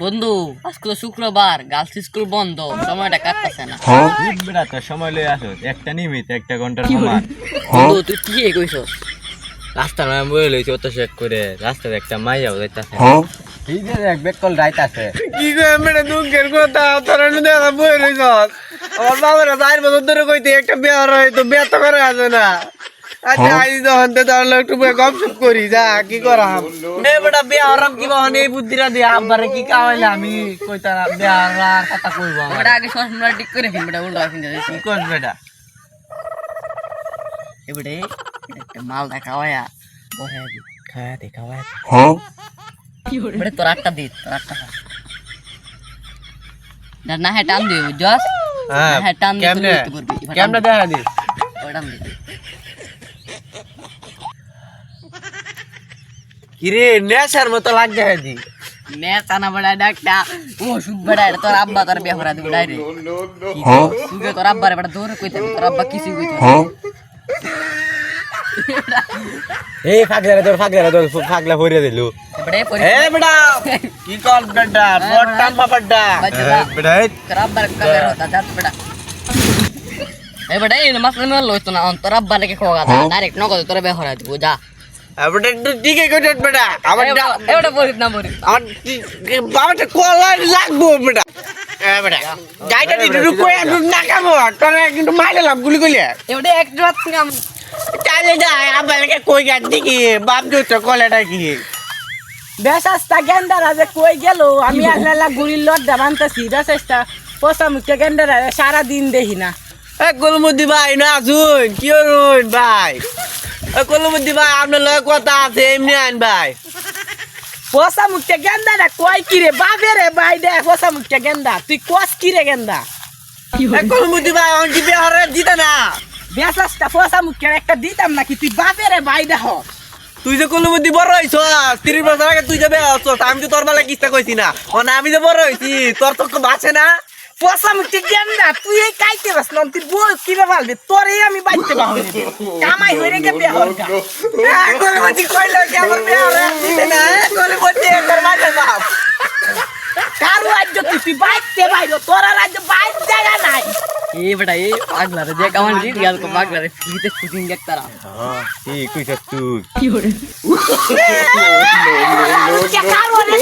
বন্ধু আজকে তো শুক্রবার, গার্লস স্কুল বন্ধ, সময়টা কাটতেছে না। বেটা তোর সময় লই আসো, একটা নিমিত 1 ঘন্টার সমান। বন্ধু তুই কি কইছস? রাস্তার আমি বই লইছি অত শেক করে, রাস্তায় একটা মাইয়া যাইতাছে। এই যে এক বেকল রাইত আছে। কি কই মেরে দুঃখের কথা তোর দেখা বই লইছস। আমার বাবার 4 বছর ধরে কইতে একটা বিয়ে হইতো, বিয়ে তো করে আছে না। আচ্ছা আই যখন তে তাহলে একটু গপসপ করি যা কি করাম। এ বেটা বিয়ে হরাম কি বহন এই বুদ্ধিটা দিয়ে আব্বারে কি কাওয়াইলে আমি কইতাম বিয়ে হরার কথা কইবো। ওটা আগে চশমাটা ঠিক করে ফিন, বেটা উল্টা ফিন যাইছি। কি করছ বেটা? এবারে একটা মাল দেখাওয়া বহে দি খায়া দেখা ভাই। বেটা তোর একটা দি, তোর একটা খা। না হ্যাঁ টান দিও জস। হ্যাঁ টান দিয়ে কেমনে তুই করবি। কেমনে দেখা দিস? ওটা দি। কিরে নেশার মতো লাগছে দি। নেতা না বড়া ডাকটা ও সুদ বড়া তোর আব্বা তোর বিয়ে করা দিব ডাইরেক্ট। তুই তোর আব্বারে বড়া দৌড়ে কইতে তোর আব্বা কিছু কইতে। এই ফাগলা তোর ফাগলা ভরিয়া দিলু। এবারে পরি এ বেটা কি কল বেটা বট্টাম বাবাডা। বেটা তোর আব্বার কামের হতা যাত বেটা। এই বেটা এই মাসলে না লইতো না তোর আব্বারে কে খোগা দা ডাইরেক্ট নগদ তোর বিয়ে করা দিব যা। বেটা একটু ঠিকই কইছ বেটা। আমার এবারে পরি না পরি। আমার বাবাটা কলা লাগবো বেটা। এ বেটা গাইটা দিটু কই একটু না কামো তোরে কিন্তু মাইলে লাভ গুলি কইলে। এবারে এক রাত কাম চাইলে যা আবালকে কই গাছ দিকি বাপ জুতো কলাটা কি। বেশাস্তা গেন্দারা যে কই গেল আমি আল্লাহ গুড়ির লড্ডা বানতেছি বেশাস্তা পোষা মুখে গেন্দারা সারাদিন দেখি না। এ কলমুদ্দি ভাই না আসুন কি করুন ভাই? এ কলমুদ্দি ভাই আপনার লয় কথা আছে এমনি আইন ভাই। পোষা মুখে গেন্দারা কই কিরে বাবে রে ভাই দে পোষা মুখে গেন্দা তুই কস কিরে গেন্দা এ কলমুদ্দি ভাই অন কি বিহারে দিতা না? বেশাস্তা পোষা মুখে একটা দিতাম নাকি তুই বাবে রে ভাই দেখ তুই যে কলমুদ্দি বড় হইছ 30 বছর আগে তুই যাবে আমি তো তোর বেলা কিস্তা কইছি না আমি যে বড় হইছি তোর তো বাঁচে না। পোষা মুখে গেন্দা তুই এই কাইতে বাস না তুই বল কিরে ভালবে তোরে আমি বাইতে বাহরে কামাই হইরে গে বিয়া হরগা কলমুদ্দি কইলো কি আমার বিহারে দিতে না কলমুদ্দি একবার মাঝে বাপ। কার রাজ্য তুই বাইতে বাইরো তোর রাজ্য বাইর জায়গা নাই। এই বেটা এই পাগলা রে যে কামান জিত গেল কো পাগলা রে ফ্রিতে শুটিং দেখতারা। হ্যাঁ ঠিক কইছস তুই। কি করে কার ওরে